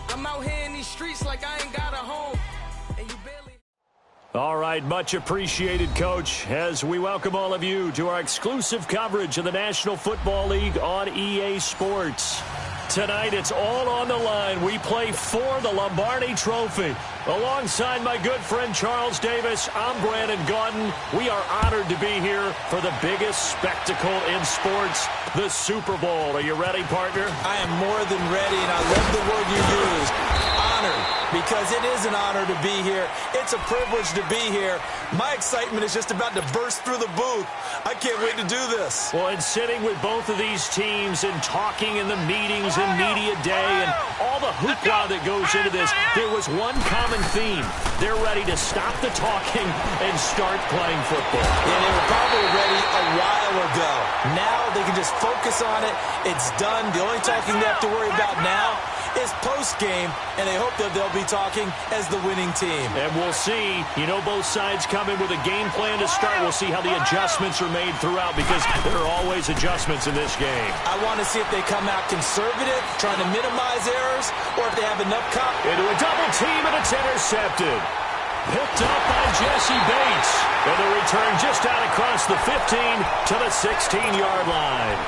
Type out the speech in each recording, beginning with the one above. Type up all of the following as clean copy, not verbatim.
I'm out here in these streets like I ain't got a home. And you barely... All right, much appreciated, Coach, as we welcome all of you to our exclusive coverage of the National Football League on EA Sports. Tonight, it's all on the line. We play for the Lombardi Trophy. Alongside my good friend Charles Davis, I'm Brandon Gaudin. We are honored to be here for the biggest spectacle in sports, the Super Bowl. Are you ready, partner? I am more than ready, and I love the word you used, honored, because it is an honor to be here. It's a privilege to be here. My excitement is just about to burst through the booth. I can't wait to do this. Well, and sitting with both of these teams and talking in the meetings and media day and all the hoopla that goes into this, there was one common theme. They're ready to stop the talking and start playing football. Yeah, they were probably ready a while ago. Now they can just focus on it. It's done. The only talking they have to worry about now is post-game, and they hope that they'll be talking as the winning team. And we'll see. You know, both sides come in with a game plan to start. We'll see how the adjustments are made throughout, because there are always adjustments in this game. I want to see if they come out conservative, trying to minimize errors, or if they have enough into a double team, and it's intercepted. Picked up by Jesse Bates. And the return just out across the 15 to the 16-yard line.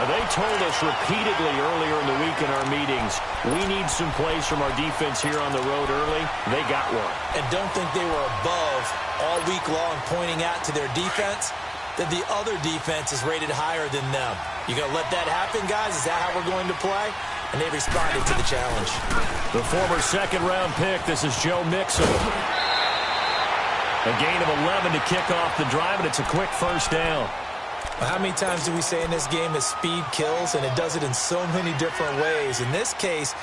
They told us repeatedly earlier in the week in our meetings, we need some plays from our defense here on the road early. They got one. And don't think they were above all week long, pointing out to their defense that the other defense is rated higher than them. You going to let that happen, guys? Is that how we're going to play? And they responded to the challenge. The former second-round pick, this is Joe Mixon. A gain of 11 to kick off the drive, and it's a quick first down. How many times do we say in this game that speed kills, and it does it in so many different ways? In this case,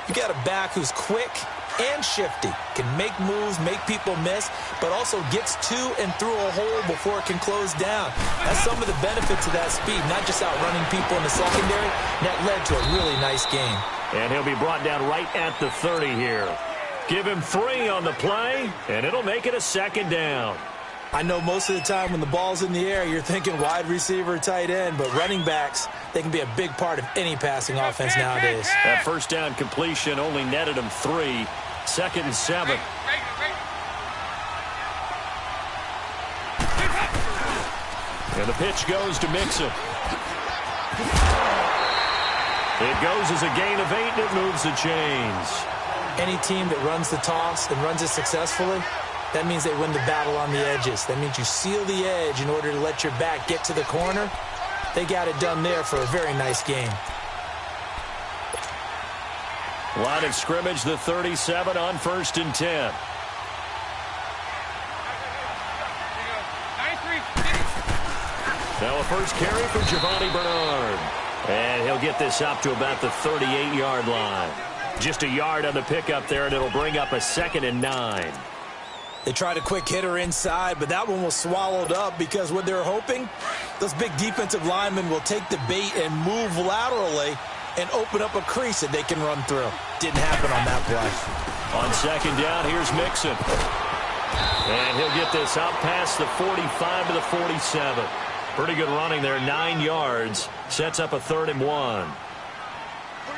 you got a back who's quick and shifty, can make moves, make people miss, but also gets to and through a hole before it can close down. That's some of the benefits of that speed, not just outrunning people in the secondary. That led to a really nice game. And he'll be brought down right at the 30 here. Give him 3 on the play, and it'll make it a second down. I know most of the time when the ball's in the air, you're thinking wide receiver, tight end, but running backs, they can be a big part of any passing offense nowadays. That first down completion only netted him 3. 2nd and 7. And the pitch goes to Mixon. It goes as a gain of 8, and it moves the chains. Any team that runs the toss and runs it successfully, that means they win the battle on the edges. That means you seal the edge in order to let your back get to the corner. They got it done there for a very nice game. Line of scrimmage, the 37 on 1st and 10. Now a first carry for Giovanni Bernard. And he'll get this up to about the 38-yard line. Just a yard on the pickup there, and it'll bring up a 2nd and 9. They tried a quick hitter inside, but that one was swallowed up because what they're hoping, those big defensive linemen will take the bait and move laterally and open up a crease that they can run through. Didn't happen on that play. On 2nd down, here's Mixon. And he'll get this out past the 45 to the 47. Pretty good running there, 9 yards. Sets up a 3rd and 1.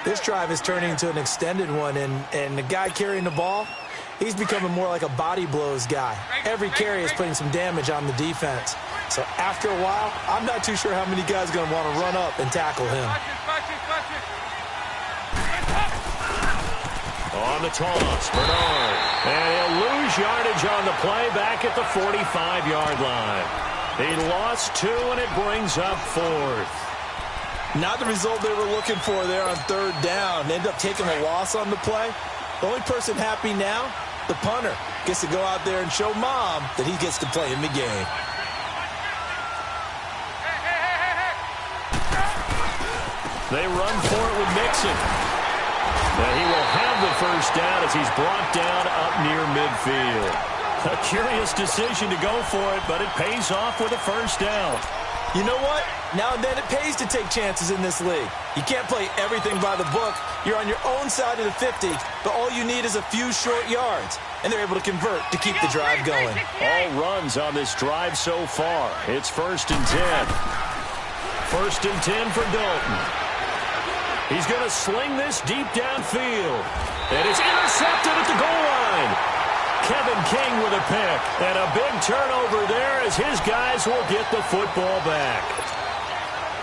This drive is turning into an extended one, and the guy carrying the ball, he's becoming more like a body blows guy. Every carry is putting some damage on the defense. So after a while, I'm not too sure how many guys are going to want to run up and tackle him. On the toss, Bernard. And he'll lose yardage on the play back at the 45-yard line. He lost 2, and it brings up 4th. Not the result they were looking for there on 3rd down. They end up taking a loss on the play. The only person happy now, the punter, gets to go out there and show Mom that he gets to play in the game. They run for it with Mixon. And he will have the first down as he's brought down up near midfield. A curious decision to go for it, but it pays off with a first down. You know what? Now and then it pays to take chances in this league. You can't play everything by the book. You're on your own side of the 50, but all you need is a few short yards. And they're able to convert to keep the drive going. All runs on this drive so far. It's 1st and 10. 1st and 10 for Dalton. He's going to sling this deep downfield. And it's intercepted at the goal line. Kevin King with a pick. And a big turnover there as his guys will get the football back.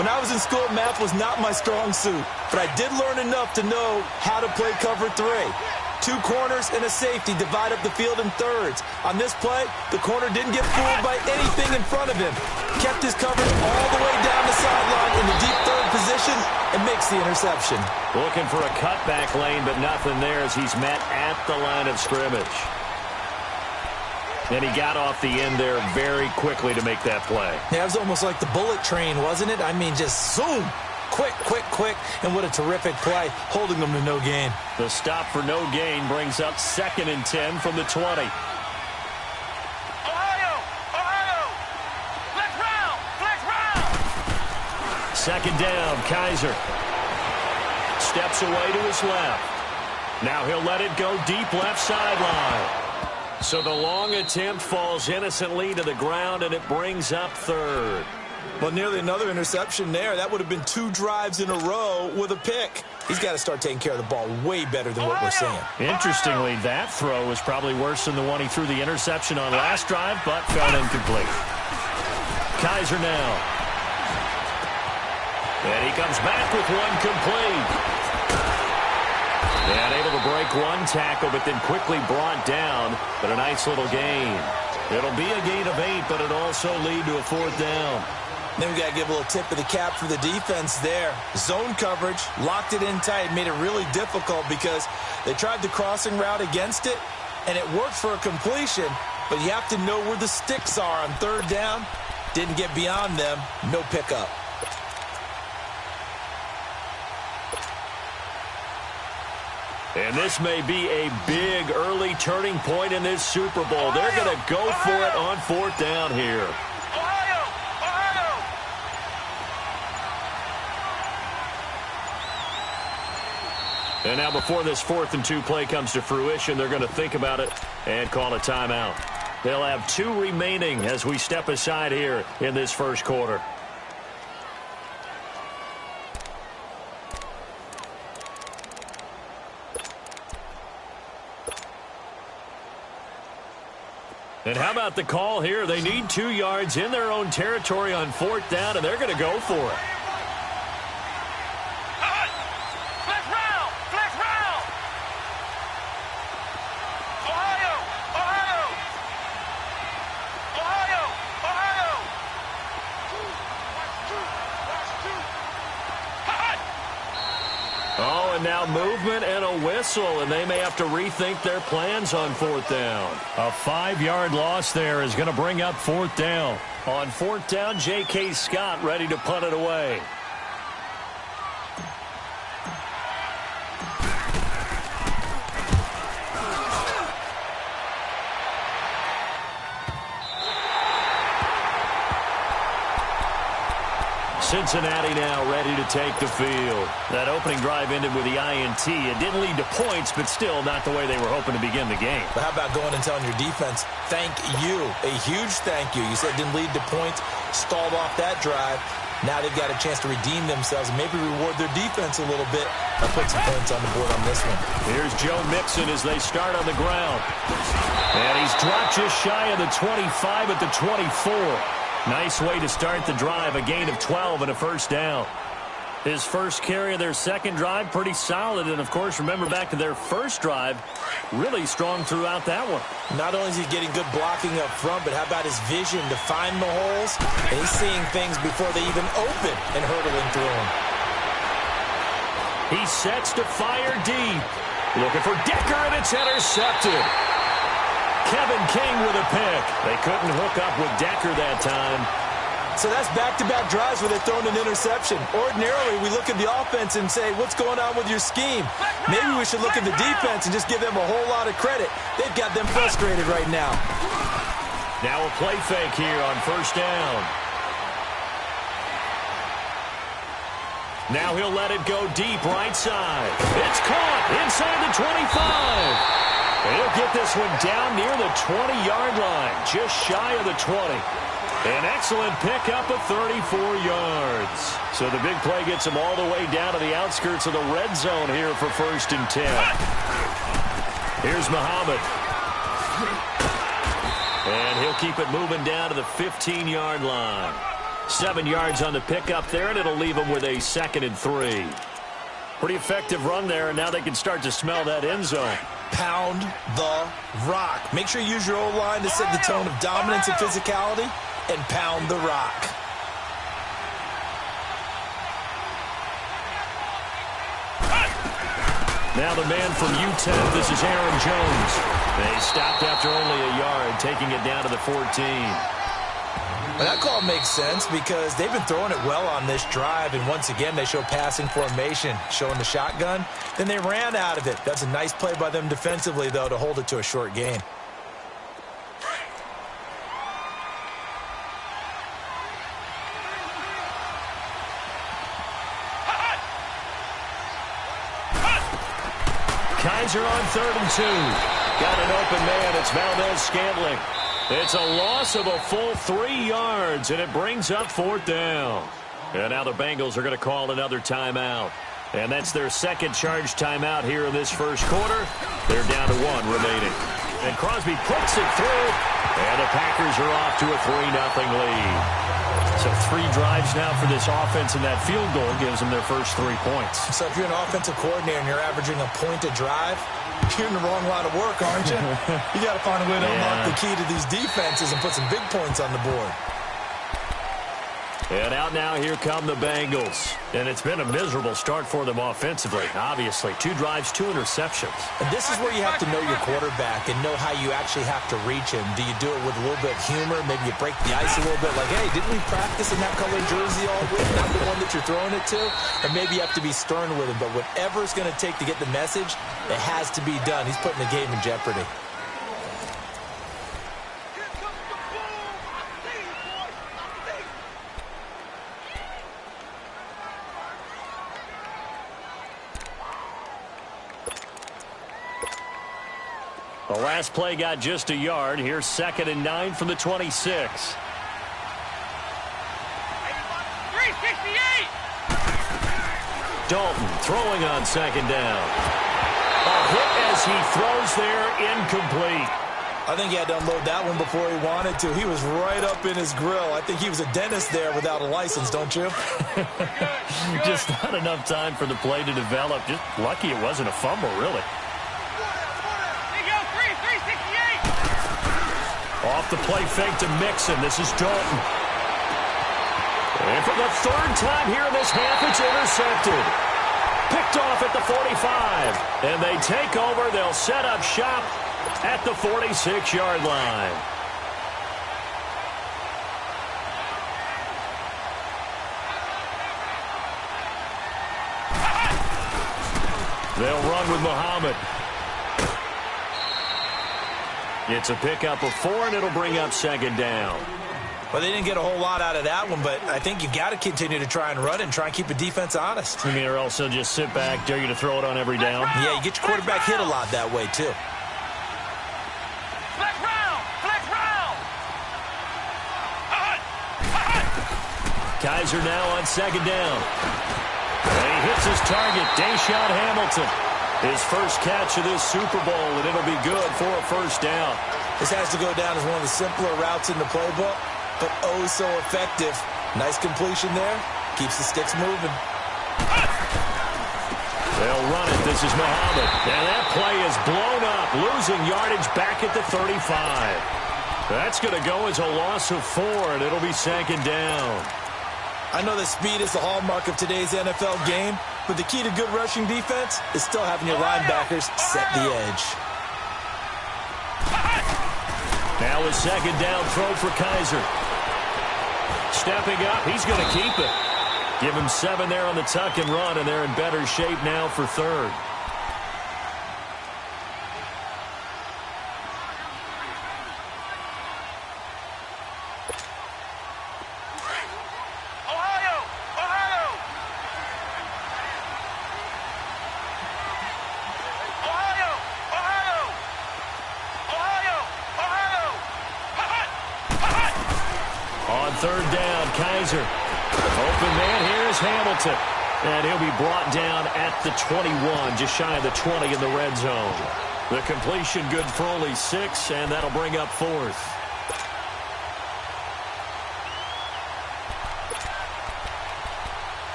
When I was in school, math was not my strong suit. But I did learn enough to know how to play cover 3. 2 corners and a safety divide up the field in thirds. On this play, the corner didn't get fooled by anything in front of him. Kept his coverage all the way down the sideline in the deep third position and makes the interception. Looking for a cutback lane, but nothing there as he's met at the line of scrimmage. And he got off the end there very quickly to make that play. Yeah, it was almost like the bullet train, wasn't it? I mean, just zoom. Quick, quick, quick. And what a terrific play, holding them to no gain. The stop for no gain brings up 2nd and 10 from the 20. Ohio! Flex round! 2nd down, Kaiser. Steps away to his left. Now he'll let it go deep left sideline. So the long attempt falls innocently to the ground, and it brings up 3rd. Well, nearly another interception there. That would have been 2 drives in a row with a pick. He's got to start taking care of the ball way better than what we're seeing. Interestingly, that throw was probably worse than the one he threw the interception on last drive, but fell incomplete. Kaiser now. And he comes back with one complete. And able to break one tackle, but then quickly brought down. But a nice little gain. It'll be a gain of 8, but it'll also lead to a 4th down. Then we got to give a little tip of the cap for the defense there. Zone coverage, locked it in tight, made it really difficult because they tried the crossing route against it, and it worked for a completion, but you have to know where the sticks are on 3rd down. Didn't get beyond them, no pickup. And this may be a big early turning point in this Super Bowl. They're going to go for it on 4th down here. And now before this 4th and 2 play comes to fruition, they're going to think about it and call a timeout. They'll have 2 remaining as we step aside here in this first quarter. And how about the call here? They need 2 yards in their own territory on 4th down, and they're going to go for it. Flex round! Ohio! Oh, and now movement and a whistle, and they may have to rethink their plans on 4th down. A 5-yard loss there is going to bring up 4th down. On 4th down, J.K. Scott ready to punt it away. Cincinnati now ready to take the field. That opening drive ended with the INT. It didn't lead to points, but still not the way they were hoping to begin the game. But how about going and telling your defense, thank you, a huge thank you. You said it didn't lead to points, stalled off that drive. Now they've got a chance to redeem themselves and maybe reward their defense a little bit and put some points on the board on this one. Here's Joe Mixon as they start on the ground. And he's dropped just shy of the 25 at the 24. Nice way to start the drive, a gain of 12 and a 1st down. His first carry of their second drive, pretty solid. And, of course, remember back to their first drive, really strong throughout that one. Not only is he getting good blocking up front, but how about his vision to find the holes? And he's seeing things before they even open and hurdling through them. He sets to fire deep. Looking for Decker, and it's intercepted. Kevin King with a pick. They couldn't hook up with Decker that time. So that's back-to-back drives where they've thrown an interception. Ordinarily, we look at the offense and say, what's going on with your scheme? Maybe we should look at the defense and just give them a whole lot of credit. They've got them frustrated right now. Now a play fake here on 1st down. Now he'll let it go deep right side. It's caught inside the 25. And he'll get this one down near the 20-yard line, just shy of the 20. An excellent pickup of 34 yards. So the big play gets him all the way down to the outskirts of the red zone here for 1st and 10. Here's Muhammad. And he'll keep it moving down to the 15-yard line. 7 yards on the pickup there, and it'll leave him with a 2nd and 3. Pretty effective run there, and now they can start to smell that end zone. Pound the rock. Make sure you use your O-line to set the tone of dominance and physicality, and pound the rock. Now the man from UTEP, this is Aaron Jones. They stopped after only a yard, taking it down to the 14. Well, that call makes sense because they've been throwing it well on this drive, and once again they show passing formation, showing the shotgun. Then they ran out of it. That's a nice play by them defensively, though, to hold it to a short gain. Kaiser on 3rd and 2. Got an open man. It's Valdez-Scantling. It's a loss of a full 3 yards, and it brings up 4th down. And now the Bengals are going to call another timeout. And that's their 2nd charge timeout here in this first quarter. They're down to 1 remaining. And Crosby puts it through, and the Packers are off to a 3-0 lead. So 3 drives now for this offense, and that field goal gives them their first 3 points. So if you're an offensive coordinator and you're averaging a point a drive, you're in the wrong line of work, aren't you? You got to find a way to unlock the key to these defenses and put some big points on the board. And out now, here come the Bengals. And it's been a miserable start for them offensively, obviously. 2 drives, 2 interceptions. And this is where you have to know your quarterback and know how you actually have to reach him. Do you do it with a little bit of humor? Maybe you break the ice a little bit, like, hey, didn't we practice in that colored jersey all week? Not the one that you're throwing it to? Or maybe you have to be stern with him. But whatever it's going to take to get the message, it has to be done. He's putting the game in jeopardy. The last play got just a yard. Here's 2nd and 9 from the 26. 368. Dalton throwing on 2nd down. A hit as he throws there, incomplete. I think he had to unload that one before he wanted to. He was right up in his grill. I think he was a dentist there without a license, don't you? Just not enough time for the play to develop. Just lucky it wasn't a fumble, really. Off the play fake to Mixon. This is Dalton. And for the 3rd time here in this half, it's intercepted. Picked off at the 45. And they take over. They'll set up shop at the 46-yard line. They'll run with Muhammad. It's a pickup of 4, and it'll bring up 2nd down. Well, they didn't get a whole lot out of that one, but I think you've got to continue to try and run it and try and keep the defense honest. You mean, or else they'll just sit back, dare you to throw it on every down? Yeah, you get your quarterback hit a lot that way, too. Flex round! Flex round! Kaiser now on 2nd down. And he hits his target, Deshaun Hamilton. His first catch of this Super Bowl, and it'll be good for a 1st down. This has to go down as one of the simpler routes in the playbook, but oh so effective. Nice completion there. Keeps the sticks moving. They'll run it. This is Muhammad. And that play is blown up, losing yardage back at the 35. That's going to go as a loss of 4, and it'll be 2nd down. I know that speed is the hallmark of today's NFL game, but the key to good rushing defense is still having your linebackers set the edge. Now a 2nd down throw for Kaiser. Stepping up, he's going to keep it. Give him 7 there on the tuck and run, and they're in better shape now for 3rd. third down. Kaiser. Open man here is Hamilton. And he'll be brought down at the 21, just shy of the 20 in the red zone. The completion good for only 6, and that'll bring up 4th.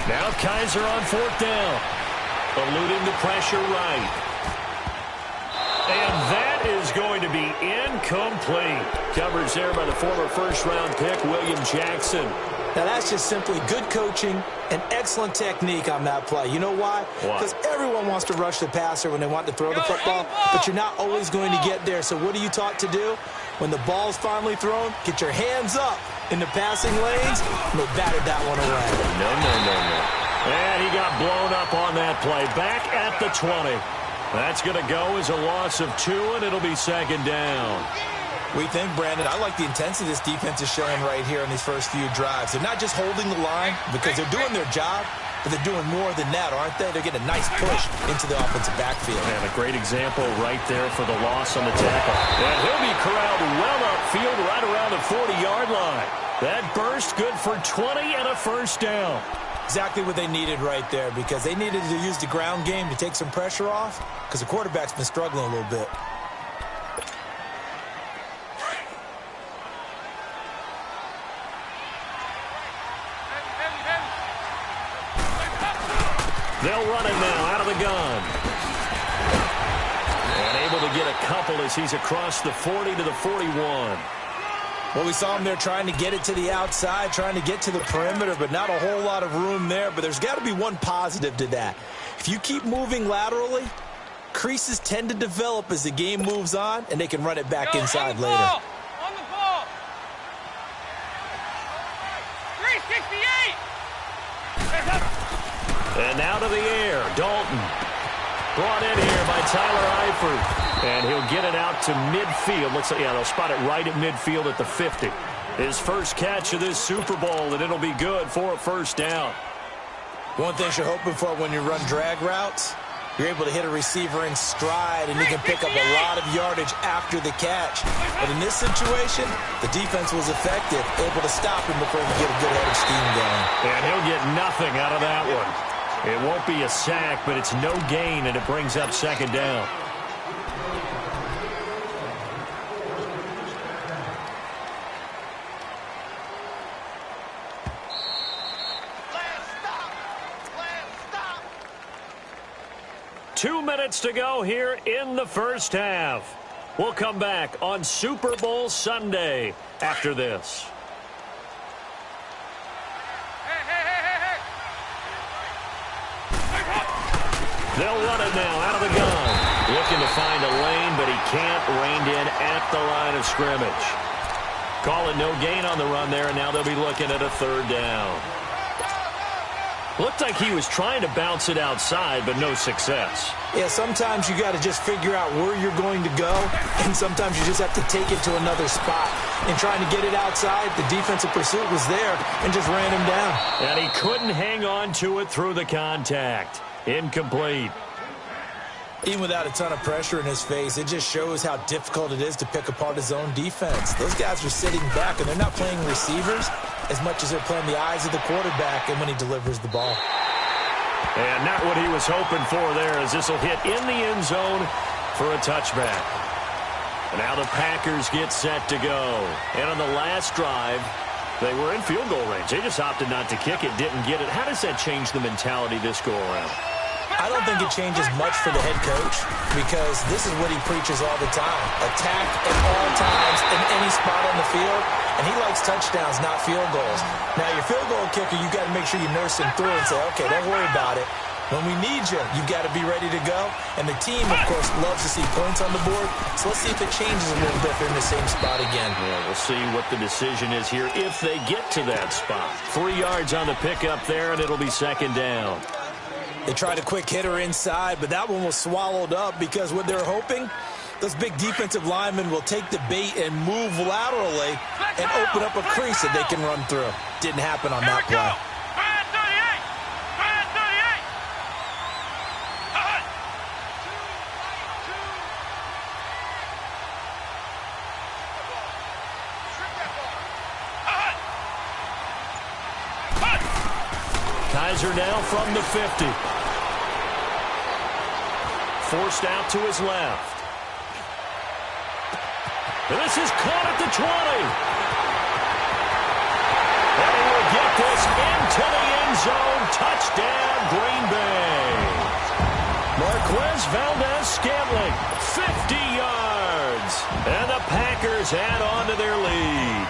Now Kaiser on 4th down. Eluding the pressure right. And that is going to be incomplete. Coverage there by the former first-round pick, William Jackson. Now, that's just simply good coaching and excellent technique on that play. You know why? Because everyone wants to rush the passer when they want to throw the football, but you're not always going to get there. So what are you taught to do? When the ball's finally thrown, get your hands up in the passing lanes, and they batted that one away. No. And he got blown up on that play. Back at the 20. That's going to go as a loss of 2, and it'll be 2nd down. We think, Brandon, I like the intensity this defense is showing right here in these first few drives. They're not just holding the line because they're doing their job, but they're doing more than that, aren't they? They're getting a nice push into the offensive backfield. And a great example right there for the loss on the tackle. And he'll be corralled well upfield right around the 40-yard line. That burst good for 20 and a first down. Exactly what they needed right there, because they needed to use the ground game to take some pressure off because the quarterback's been struggling a little bit. They'll run it now out of the gun. And able to get a couple as he's across the 40 to the 41. Well, we saw him there trying to get it to the outside, trying to get to the perimeter, but not a whole lot of room there. But there's got to be one positive to that. If you keep moving laterally, creases tend to develop as the game moves on, and they can run it back inside later. On the ball. 368. And now to the air, Dalton. Brought in here by Tyler Eifert. And he'll get it out to midfield. Looks like, yeah, they'll spot it right at midfield at the 50. His first catch of this Super Bowl, and it'll be good for a first down. One thing you're hoping for when you run drag routes, you're able to hit a receiver in stride, and you can pick up a lot of yardage after the catch. But in this situation, the defense was effective, able to stop him before he could get a good head of steam going. And he'll get nothing out of that one. It won't be a sack, but it's no gain, and it brings up 2nd down. Stop. 2 minutes to go here in the first half. We'll come back on Super Bowl Sunday after this. They'll run it now out of the gun. Looking to find a lane, but he can't. Reined in at the line of scrimmage. Call it no gain on the run there, and now they'll be looking at a 3rd down. Looked like he was trying to bounce it outside, but no success. Yeah, sometimes you got to just figure out where you're going to go, and sometimes you just have to take it to another spot. And trying to get it outside, the defensive pursuit was there and just ran him down. And he couldn't hang on to it through the contact. Incomplete. Even without a ton of pressure in his face, it just shows how difficult it is to pick apart his own defense. Those guys are sitting back, and they're not playing receivers as much as they're playing the eyes of the quarterback and when he delivers the ball. And not what he was hoping for there, as this will hit in the end zone for a touchback. And now the Packers get set to go. And on the last drive, they were in field goal range. They just opted not to kick it, didn't get it. How does that change the mentality this go around? I don't think it changes much for the head coach, because this is what he preaches all the time. Attack at all times in any spot on the field, and he likes touchdowns, not field goals. Now, your field goal kicker, you got to make sure you nurse him through and say, okay, don't worry about it. When we need you, you've got to be ready to go. And the team, of course, loves to see points on the board. So let's see if it changes a little bit if they're in the same spot again. Yeah, we'll see what the decision is here if they get to that spot. 3 yards on the pickup there, and it'll be second down. They tried a quick hitter inside, but that one was swallowed up because what they're hoping, those big defensive linemen will take the bait and move laterally and open up a crease that they can run through. Didn't happen on that play. Kaiser now from the 50. Forced out to his left. This is caught at the 20. And he will get this into the end zone. Touchdown, Green Bay. Marquez Valdez-Scantling, 50 yards. And the Packers add on to their lead.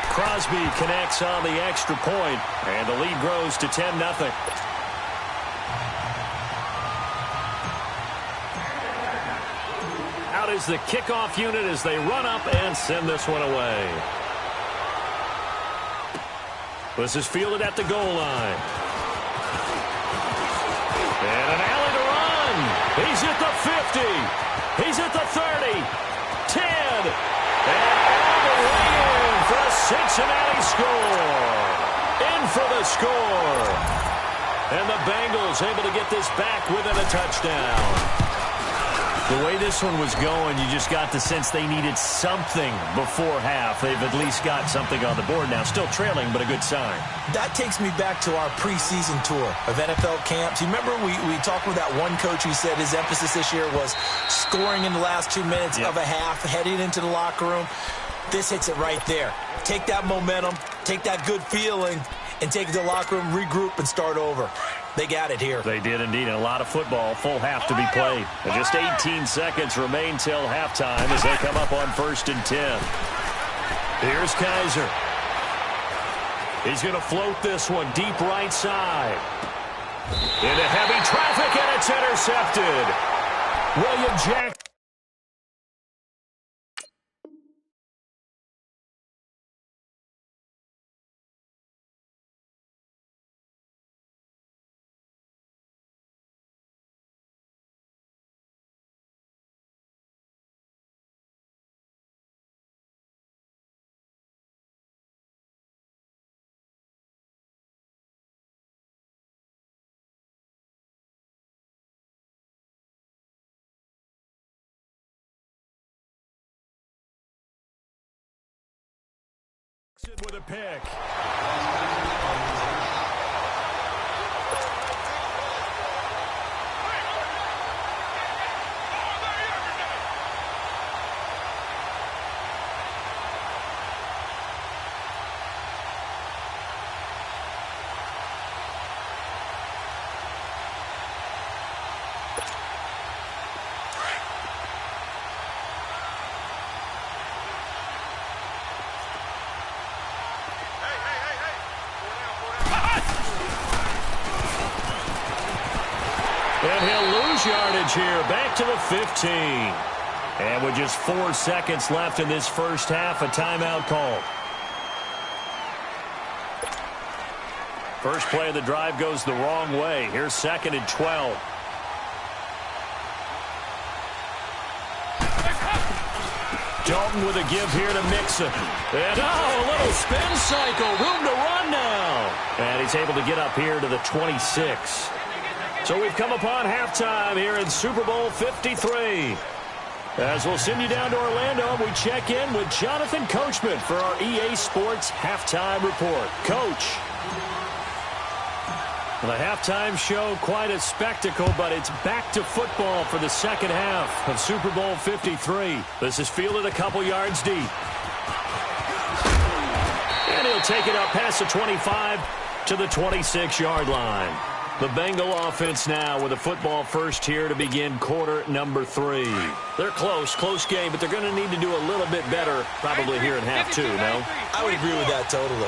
Crosby connects on the extra point, and the lead grows to 10-0. Out is the kickoff unit as they run up and send this one away. This is fielded at the goal line. And an alley to run. He's at the 50. He's at the 30. 10. And all the way in for a Cincinnati score. In for the score. And the Bengals able to get this back within a touchdown. The way this one was going, you just got the sense they needed something before half. They've at least got something on the board now. Still trailing, but a good sign. That takes me back to our preseason tour of NFL camps. You remember we talked with that one coach who said his emphasis this year was scoring in the last 2 minutes of a half, heading into the locker room. This hits it right there. Take that momentum, take that good feeling, and take it to the locker room, regroup, and start over. They got it here. They did indeed, and a lot of football, full half to be played. And just 18 seconds remain till halftime as they come up on 1st and 10. Here's Kaiser. He's going to float this one deep right side. Into heavy traffic, and it's intercepted. William Jackson. With a pick. And he'll lose yardage here, back to the 15. And with just 4 seconds left in this first half, a timeout called. First play of the drive goes the wrong way. Here's 2nd and 12. Dalton with a give here to Mixon. And a little spin cycle, room to run now. And he's able to get up here to the 26. So we've come upon halftime here in Super Bowl 53. As we'll send you down to Orlando, we check in with Jonathan Coachman for our EA Sports Halftime Report. Coach. The halftime show, quite a spectacle, but it's back to football for the second half of Super Bowl 53. This is fielded a couple yards deep. And he'll take it up past the 25 to the 26-yard line. The Bengal offense now with a football first here to begin quarter number 3. They're close game, but they're going to need to do a little bit better probably here in half 2, no? I would agree with that totally.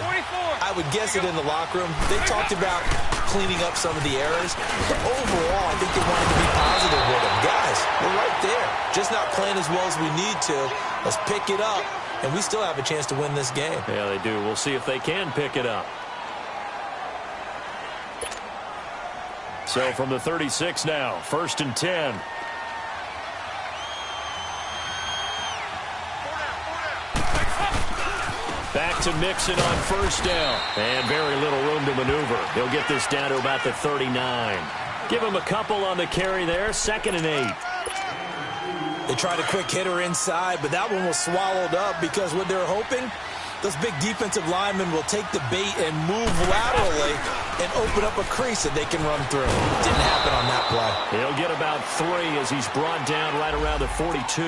I would guess it in the locker room. They talked about cleaning up some of the errors, but overall, I think they wanted to be positive with them. Guys, we're right there. Just not playing as well as we need to. Let's pick it up, and we still have a chance to win this game. Yeah, they do. We'll see if they can pick it up. So from the 36 now, 1st and 10. Back to Mixon on 1st down. And very little room to maneuver. He'll get this down to about the 39. Give him a couple on the carry there, 2nd and 8. They tried a quick hitter inside, but that one was swallowed up because what they're hoping, those big defensive linemen will take the bait and move laterally and open up a crease that they can run through. Didn't happen on that play. He'll get about 3 as he's brought down right around the 42.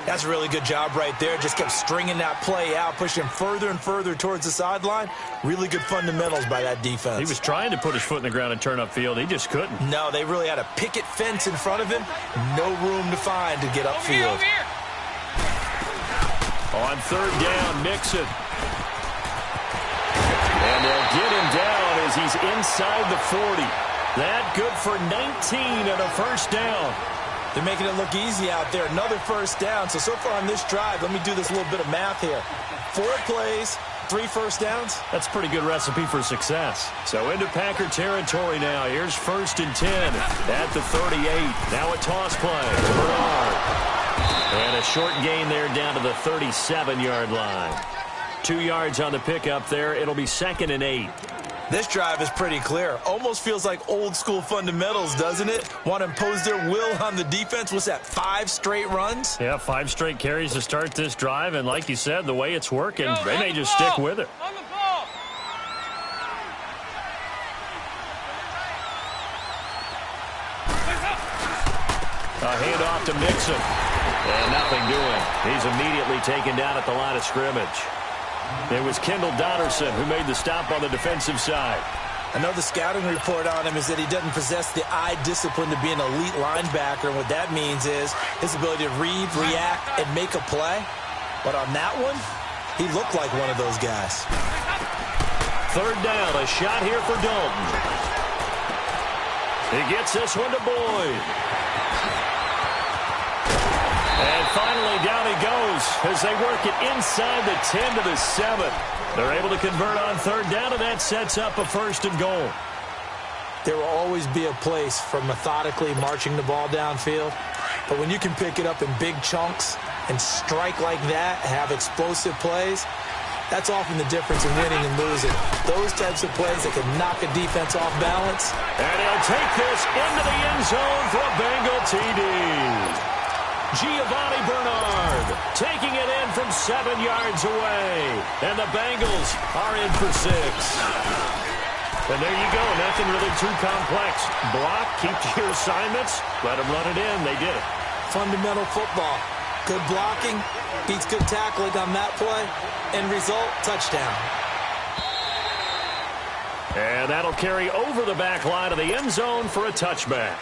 That's a really good job right there. Just kept stringing that play out, pushing further and further towards the sideline. Really good fundamentals by that defense. He was trying to put his foot in the ground and turn upfield. He just couldn't. No, they really had a picket fence in front of him. No room to find to get upfield. Over here. On 3rd down, Mixon. And they'll get him down as he's inside the 40. That good for 19 and a 1st down. They're making it look easy out there. Another 1st down. So far on this drive, let me do this little bit of math here. 4 plays, 3 1st downs. That's a pretty good recipe for success. So into Packer territory now. Here's 1st and 10 at the 38. Now a toss play. Bernard. And a short gain there down to the 37-yard line. 2 yards on the pickup there. It'll be 2nd and 8. This drive is pretty clear. Almost feels like old school fundamentals, doesn't it? Want to impose their will on the defense. What's that, 5 straight runs? Yeah, 5 straight carries to start this drive. And like you said, the way it's working, they may just stick with it. On the ball. A handoff to Mixon. And nothing doing. He's immediately taken down at the line of scrimmage. It was Kendall Dotterson who made the stop on the defensive side. I know the scouting report on him is that he doesn't possess the eye discipline to be an elite linebacker. And what that means is his ability to read, react, and make a play. But on that one, he looked like one of those guys. 3rd down, a shot here for Dalton. He gets this one to Boyd. And finally, down he goes as they work it inside the 10 to the 7. They're able to convert on 3rd down, and that sets up a 1st and goal. There will always be a place for methodically marching the ball downfield. But when you can pick it up in big chunks and strike like that, have explosive plays, that's often the difference in winning and losing. Those types of plays that can knock a defense off balance. And he'll take this into the end zone for a Bengal TD. Giovanni Bernard taking it in from 7 yards away. And the Bengals are in for 6. And there you go. Nothing really too complex. Block, keep to your assignments, let them run it in. They did it. Fundamental football. Good blocking, beats good tackling on that play. End result, touchdown. And that'll carry over the back line of the end zone for a touchback.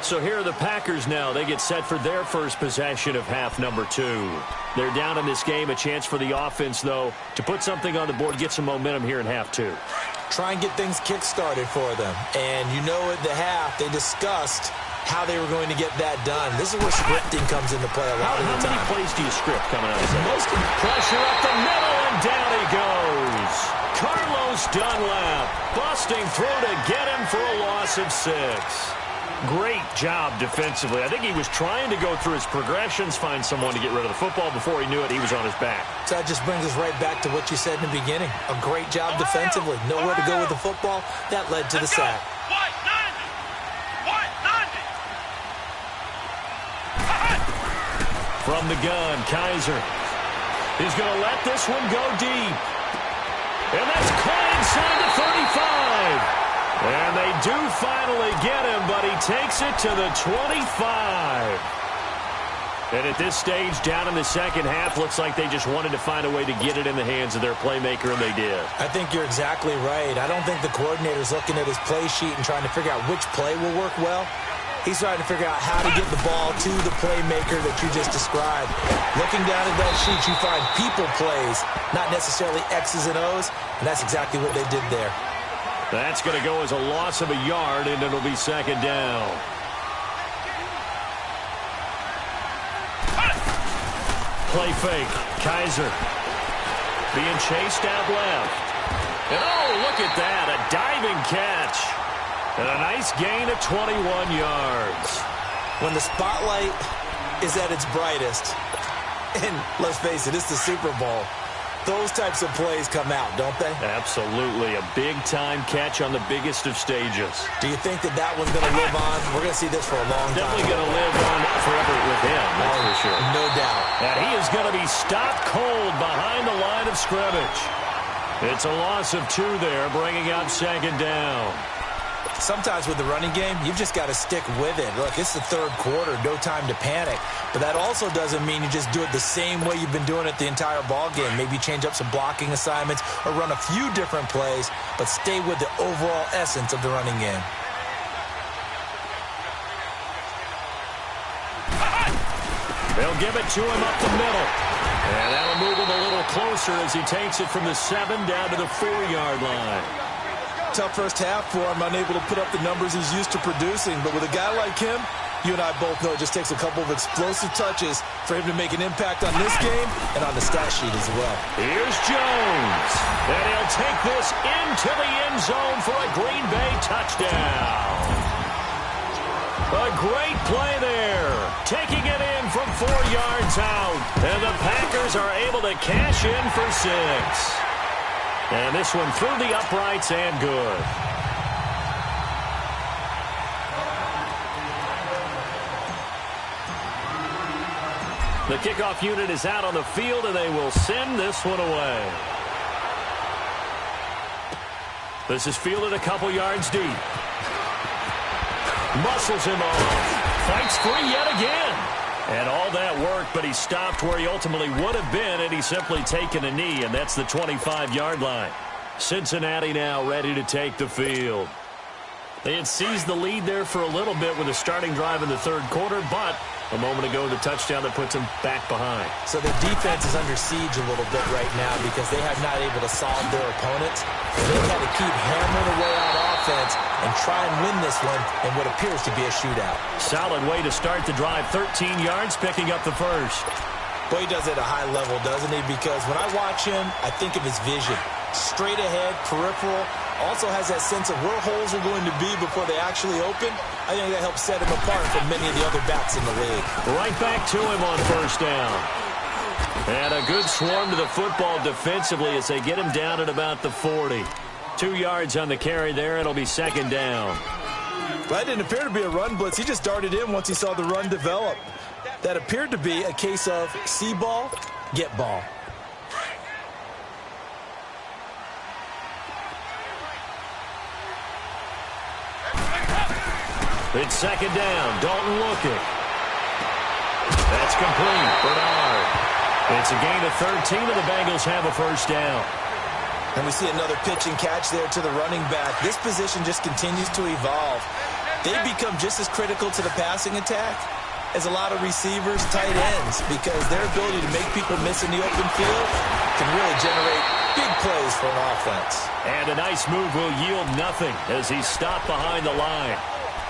So here are the Packers now. They get set for their first possession of half number 2. They're down in this game. A chance for the offense, though, to put something on the board, get some momentum here in half 2. Try and get things kick-started for them. And you know at the half, they discussed how they were going to get that done. This is where scripting comes into play a lot of the time. How many plays do you script coming out of this? Pressure up the middle, and down he goes. Carlos Dunlap busting through to get him for a loss of 6. Great job defensively. I think he was trying to go through his progressions, find someone to get rid of the football. Before he knew it, he was on his back. So that just brings us right back to what you said in the beginning. A great job defensively. Nowhere to go with the football. That led to the sack. From the gun, Kaiser. He's going to let this one go deep. And that's caught inside the 35. And they do finally get him, but he takes it to the 25. And at this stage, down in the second half, looks like they just wanted to find a way to get it in the hands of their playmaker, and they did. I think you're exactly right. I don't think the coordinator's looking at his play sheet and trying to figure out which play will work well. He's trying to figure out how to get the ball to the playmaker that you just described. Looking down at that sheet, you find people plays, not necessarily X's and O's, and that's exactly what they did there. That's going to go as a loss of a yard, and it'll be second down. Play fake. Kaiser being chased out left. And oh, look at that. A diving catch. And a nice gain of 21 yards. When the spotlight is at its brightest, and let's face it, it's the Super Bowl, those types of plays come out, don't they? Absolutely. A big-time catch on the biggest of stages. Do you think that one's going to live on? We're going to see this for a long time. Definitely going to live on forever with him, that's for sure. No doubt. And he is going to be stopped cold behind the line of scrimmage. It's a loss of 2 there, bringing up second down. Sometimes with the running game, you've just got to stick with it. Look, it's the third quarter, no time to panic. But that also doesn't mean you just do it the same way you've been doing it the entire ball game. Maybe change up some blocking assignments or run a few different plays, but stay with the overall essence of the running game. They'll give it to him up the middle. And that'll move him a little closer as he takes it from the 7 down to the 4-yard line. Tough first half for him, unable to put up the numbers he's used to producing. But with a guy like him, you and I both know it just takes a couple of explosive touches for him to make an impact on this game and on the stat sheet as well. Here's Jones. And he'll take this into the end zone for a Green Bay touchdown. A great play there. Taking it in from 4 yards out. And the Packers are able to cash in for 6. And this one through the uprights and good. The kickoff unit is out on the field, and they will send this one away. This is fielded a couple yards deep. Muscles him off. Fights free yet again. And all that work, but he stopped where he ultimately would have been, and he's simply taken a knee, and that's the 25-yard line. Cincinnati now ready to take the field. They had seized the lead there for a little bit with a starting drive in the third quarter, but a moment ago the touchdown that puts them back behind. So their defense is under siege a little bit right now because they have not able to solve their opponents. They've had to keep hammering away on offense and try and win this one in what appears to be a shootout. Solid way to start the drive. 13 yards, picking up the first. Boy, he does it at a high level, doesn't he? Because when I watch him, I think of his vision. Straight ahead, peripheral, also has that sense of where holes are going to be before they actually open. I think that helps set him apart from many of the other backs in the league. Right back to him on first down. And a good swarm to the football defensively as they get him down at about the 40. 2 yards on the carry there. It'll be second down. Well, that didn't appear to be a run blitz. He just darted in once he saw the run develop. That appeared to be a case of see ball, get ball. It's second down. Dalton looking. That's complete. Bernard. It's a gain of 13, and the Bengals have a first down. And we see another pitch and catch there to the running back. This position just continues to evolve. They become just as critical to the passing attack as a lot of receivers, tight ends, because their ability to make people miss in the open field can really generate big plays for an offense. And a nice move will yield nothing as he's stopped behind the line.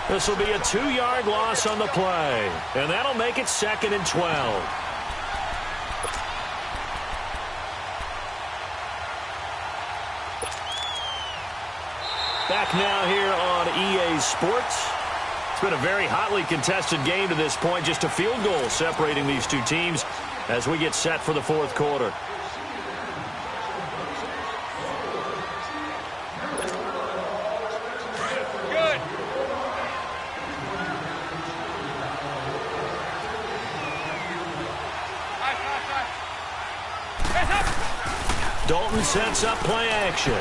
This will be a 2-yard loss on the play, and that'll make it 2nd and 12. Back now here on EA Sports. It's been a very hotly contested game to this point. Just a field goal separating these two teams as we get set for the fourth quarter. Dalton sets up play action.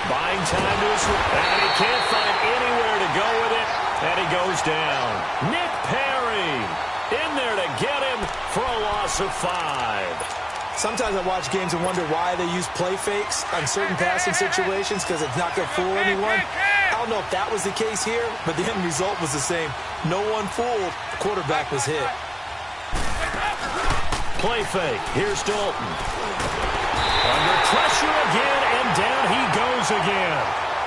Buying time to his and he can't find anywhere to go with it, and he goes down. Nick Perry In there to get him for a loss of 5. Sometimes I watch games and wonder why they use play fakes on certain passing situations because it's not going to fool anyone. I don't know if that was the case here, but the end result was the same. No one fooled. The quarterback was hit. Play fake. Here's Dalton. Under pressure again, and down he goes again.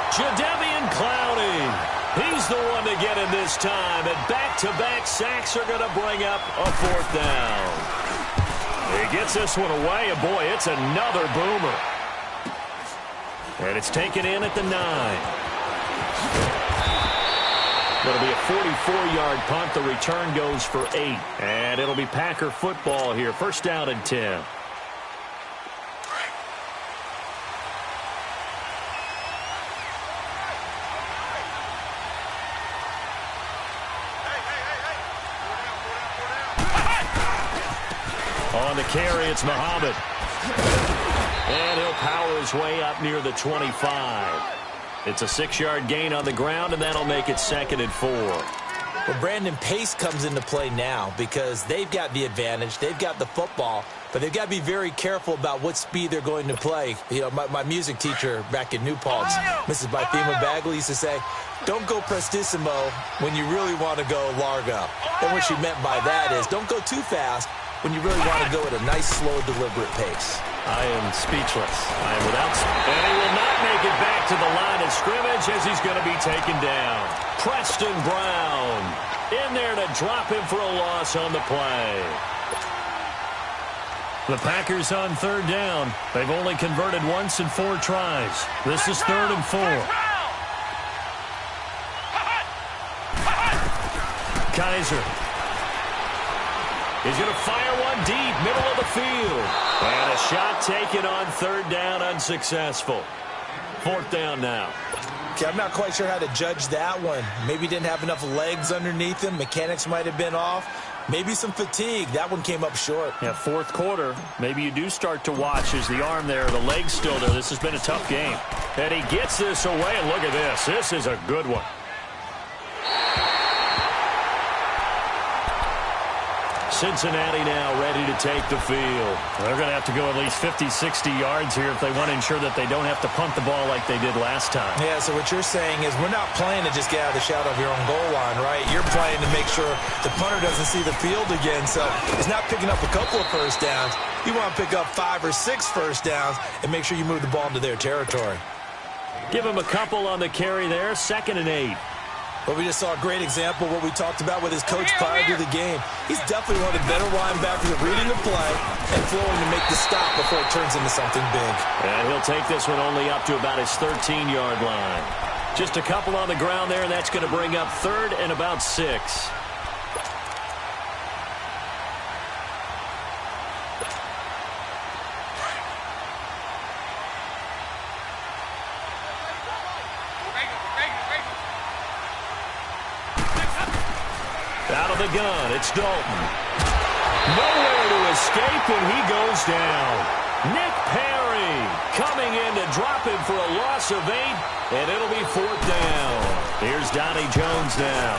Jadeveon Clowney. He's the one to get him this time, and back-to-back sacks are going to bring up a 4th down. He gets this one away, and boy, it's another boomer. And it's taken in at the 9. It'll be a 44-yard punt. The return goes for 8. And it'll be Packer football here. 1st down and 10. On the carry, it's Muhammad. And he'll power his way up near the 25. It's a 6-yard gain on the ground, and that'll make it 2nd and 4. Well, Brandon, pace comes into play now because they've got the advantage. They've got the football, but they've got to be very careful about what speed they're going to play. You know, my music teacher back in New Paltz, Mrs. Bythema Bagley, used to say, don't go prestissimo when you really want to go largo. And what she meant by that is don't go too fast when you really want to go at a nice, slow, deliberate pace. I am speechless. I am without... And he will not make it back to the line of scrimmage as he's going to be taken down. Preston Brown in there to drop him for a loss on the play. The Packers on 3rd down. They've only converted once in 4 tries. This is 3rd and 4. Kaiser. He's going to fire one deep, middle of the field. And a shot taken on 3rd down, unsuccessful. 4th down now. Okay, I'm not quite sure how to judge that one. Maybe he didn't have enough legs underneath him. Mechanics might have been off. Maybe some fatigue. That one came up short. Yeah, 4th quarter. Maybe you do start to watch as the arm there, the leg's still there. This has been a tough game. And he gets this away, and look at this. This is a good one. Cincinnati now ready to take the field. They're going to have to go at least 50, 60 yards here if they want to ensure that they don't have to punt the ball like they did last time. Yeah, so what you're saying is we're not playing to just get out of the shadow of your own goal line, right? You're playing to make sure the punter doesn't see the field again. So he's not picking up a couple of 1st downs. You want to pick up 5 or 6 1st downs and make sure you move the ball into their territory. Give him a couple on the carry there. 2nd and 8. But we just saw a great example of what we talked about with his coach prior to the game. He's definitely one of the better linebackers at reading the play and flowing to make the stop before it turns into something big. And he'll take this one only up to about his 13-yard line. Just a couple on the ground there, and that's going to bring up 3rd and about 6. Out of the gun, it's Dalton. Nowhere to escape, and he goes down. Nick Perry coming in to drop him for a loss of 8, and it'll be 4th down. Here's Donnie Jones now,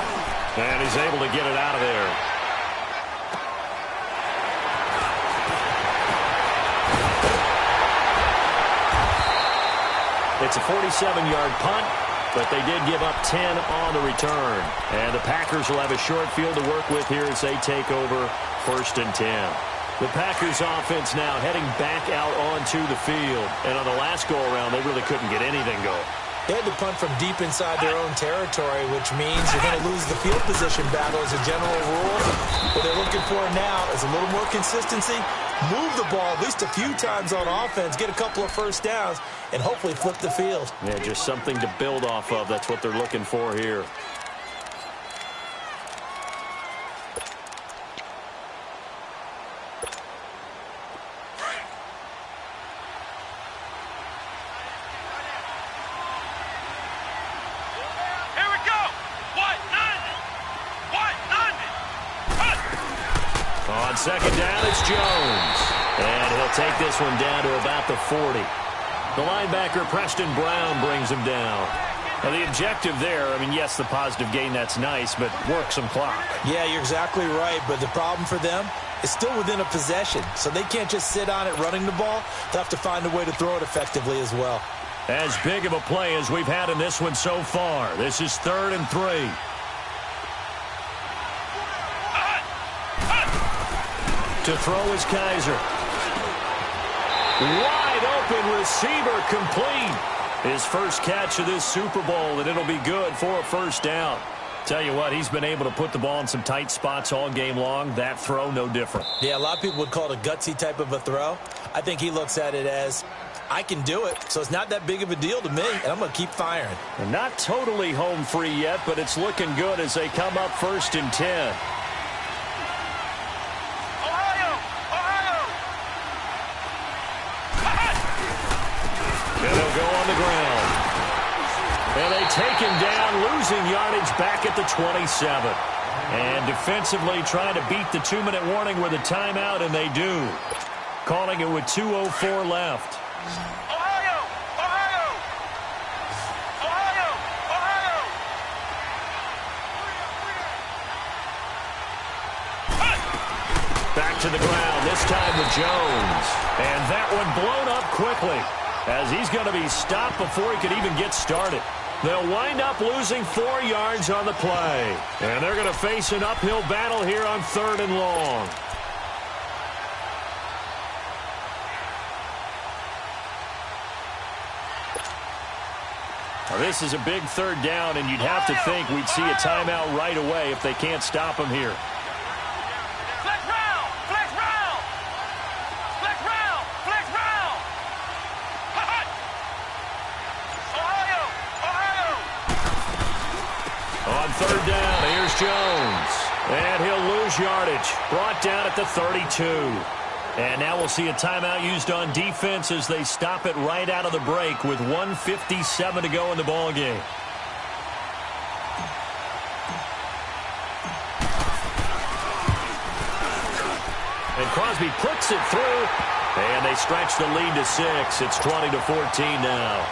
and he's able to get it out of there. It's a 47-yard punt, but they did give up 10 on the return. And the Packers will have a short field to work with here as they take over 1st and 10. The Packers offense now heading back out onto the field. And on the last go-around, they really couldn't get anything going. They had to punt from deep inside their own territory, which means you're going to lose the field position battle as a general rule. What they're looking for now is a little more consistency, move the ball at least a few times on offense, get a couple of 1st downs, and hopefully flip the field. Yeah, just something to build off of. That's what they're looking for here. On 2nd down, it's Jones. And he'll take this one down to about the 40. The linebacker, Preston Brown, brings him down. Well, the objective there, I mean, yes, the positive gain, that's nice, but work some clock. Yeah, you're exactly right, but the problem for them is still within a possession, so they can't just sit on it running the ball. They'll have to find a way to throw it effectively as well. As big of a play as we've had in this one so far. This is 3rd and 3. To throw is Kaiser. Wide open receiver complete. His first catch of this Super Bowl, and it'll be good for a first down. Tell you what, he's been able to put the ball in some tight spots all game long. That throw, no different. Yeah, a lot of people would call it a gutsy type of a throw. I think he looks at it as, I can do it, so it's not that big of a deal to me, and I'm going to keep firing. They're not totally home free yet, but it's looking good as they come up 1st and 10. And they'll go on the ground. And they take him down, losing yardage back at the 27. And defensively trying to beat the 2-minute warning with a timeout, and they do. Calling it with 2:04 left. Back to the ground, this time with Jones. And that one blown up quickly, as he's going to be stopped before he could even get started. They'll wind up losing 4 yards on the play. And they're going to face an uphill battle here on 3rd and long. Now, this is a big 3rd down, and you'd have to think we'd see a timeout right away if they can't stop him here. On 3rd down, here's Jones. And he'll lose yardage. Brought down at the 32. And now we'll see a timeout used on defense as they stop it right out of the break with 1:57 to go in the ballgame. And Crosby puts it through. And they stretch the lead to 6. It's 20-14 now.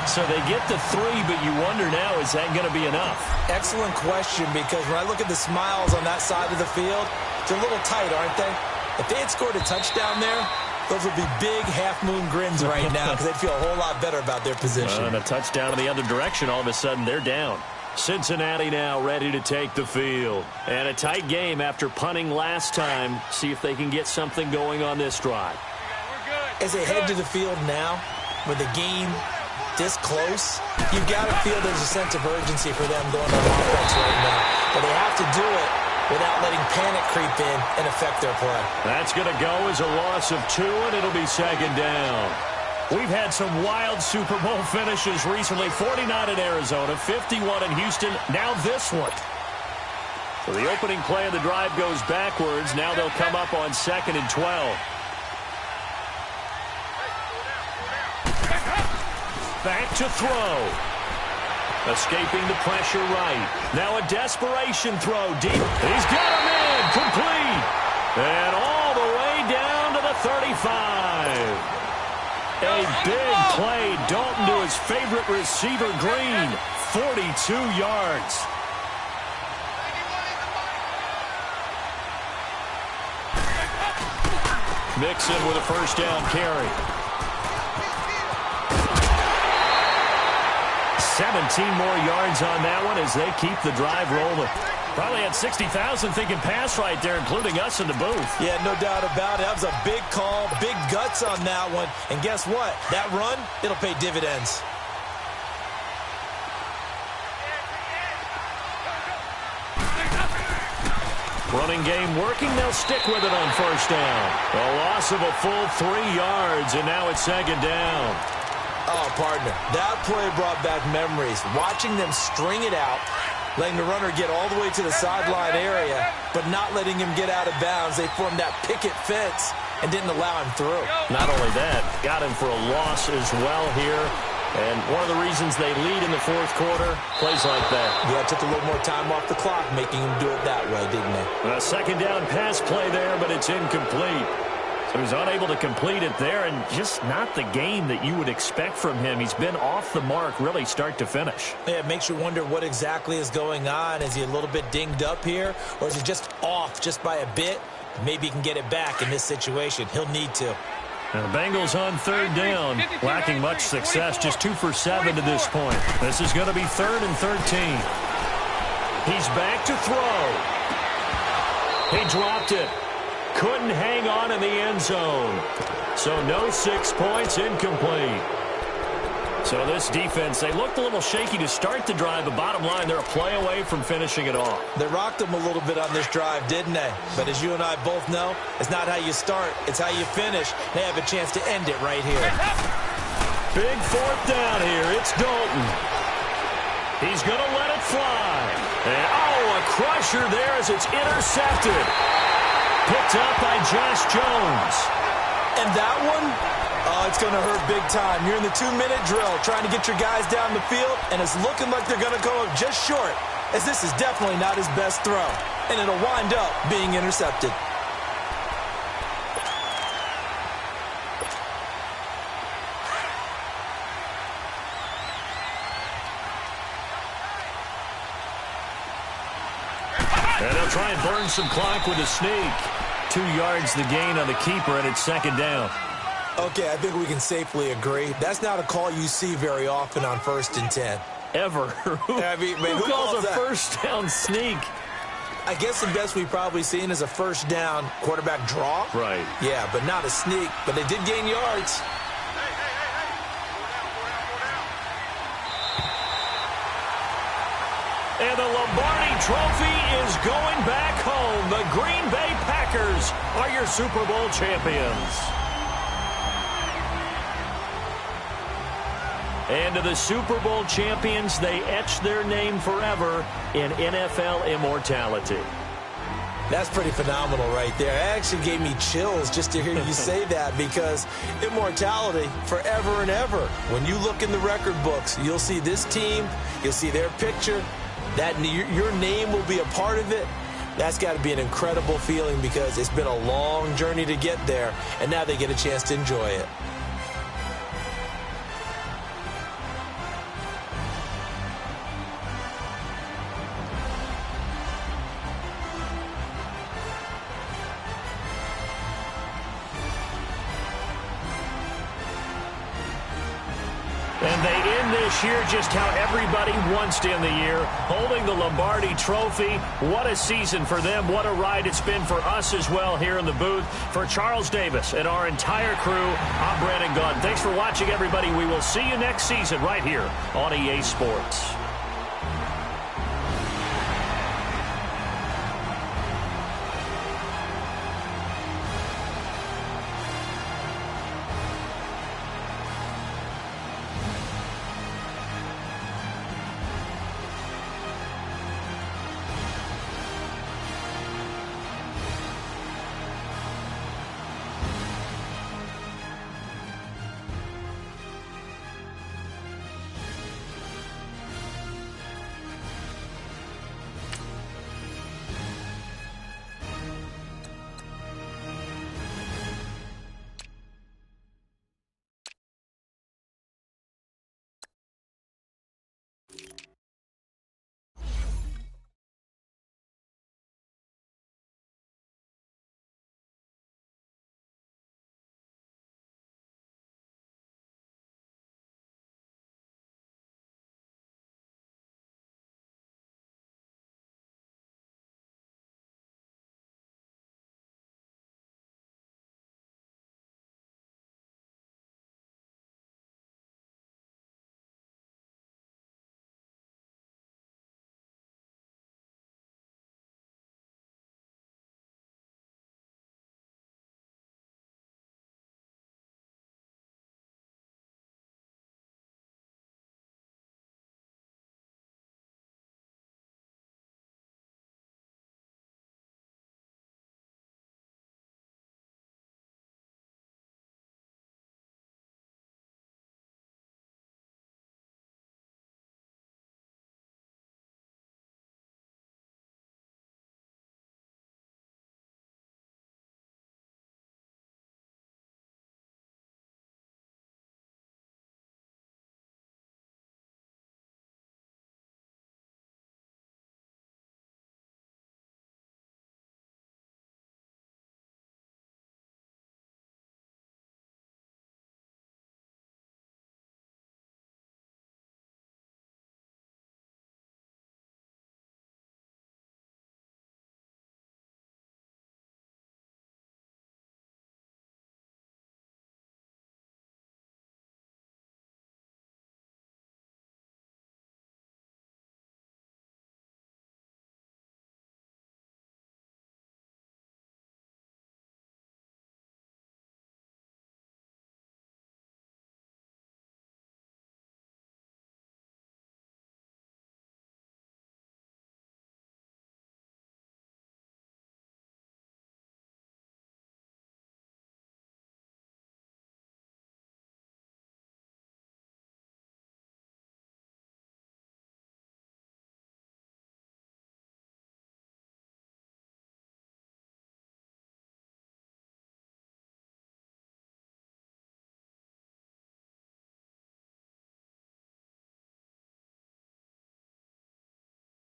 So they get the 3, but you wonder now, is that going to be enough? Excellent question, because when I look at the smiles on that side of the field, they're a little tight, aren't they? If they had scored a touchdown there, those would be big half-moon grins right now, because they'd feel a whole lot better about their position. And a touchdown in the other direction, all of a sudden they're down. Cincinnati now ready to take the field. And a tight game after punting last time. See if they can get something going on this drive. As they head to the field now, with the game this close, you've got to feel there's a sense of urgency for them going on offense right now. But they have to do it without letting panic creep in and affect their play. That's going to go as a loss of 2, and it'll be 2nd down. We've had some wild Super Bowl finishes recently. 49 in Arizona, 51 in Houston, now this one. So the opening play of the drive goes backwards. Now they'll come up on 2nd and 12. Back to throw. Escaping the pressure right. Now a desperation throw deep. He's got him in. Complete. And all the way down to the 35. A big play. Dalton to his favorite receiver, Green. 42 yards. Mixon with a first down carry. 17 more yards on that one as they keep the drive rolling. Probably had 60,000 thinking pass right there, including us in the booth. Yeah, no doubt about it. That was a big call, big guts on that one. And guess what? That run, it'll pay dividends. Running game working. They'll stick with it on first down. A loss of a full 3 yards, and now it's 2nd down. Oh, partner, that play brought back memories. Watching them string it out, letting the runner get all the way to the sideline area, but not letting him get out of bounds. They formed that picket fence and didn't allow him through. Not only that, got him for a loss as well here. And one of the reasons they lead in the 4th quarter, plays like that. Yeah, took a little more time off the clock, making him do it that way, didn't they? A 2nd down pass play there, but it's incomplete. So he's unable to complete it there, and just not the game that you would expect from him. He's been off the mark really start to finish. Yeah, it makes you wonder what exactly is going on. Is he a little bit dinged up here, or is he just off just by a bit? Maybe he can get it back in this situation. He'll need to. And the Bengals on third down, lacking much success, just 2 for 7 to this point. This is going to be 3rd and 13. He's back to throw. He dropped it. Couldn't hang on in the end zone. So no 6 points, incomplete. So this defense, they looked a little shaky to start the drive, but bottom line, they're a play away from finishing it off. They rocked them a little bit on this drive, didn't they? But as you and I both know, it's not how you start, it's how you finish. They have a chance to end it right here. Big 4th down here. It's Dalton. He's going to let it fly. And, a crusher there as it's intercepted. Picked up by Josh Jones. And that one, it's going to hurt big time. You're in the 2-minute drill trying to get your guys down the field, and it's looking like they're going to go up just short, as this is definitely not his best throw. And it'll wind up being intercepted. And they'll try and burn some clock with a sneak. 2 yards the gain on the keeper, and it's 2nd down. Okay, I think we can safely agree. That's not a call you see very often on 1st and 10. Ever. Who calls a first down sneak? I guess the best we've probably seen is a first down quarterback draw. Right. Yeah, but not a sneak. But they did gain yards. And the Lombardi Trophy is going back home. The Green Bay Packers are your Super Bowl champions. And to the Super Bowl champions, they etch their name forever in NFL immortality. That's pretty phenomenal right there. It actually gave me chills just to hear you say that, because immortality forever and ever. When you look in the record books, you'll see this team, you'll see their picture, that your name will be a part of it. That's got to be an incredible feeling, because it's been a long journey to get there, and now they get a chance to enjoy it. And they end this year just how everybody wants to end the year, holding the Lombardi Trophy. What a season for them. What a ride it's been for us as well here in the booth. For Charles Davis and our entire crew, I'm Brandon Gunn. Thanks for watching, everybody. We will see you next season right here on EA Sports.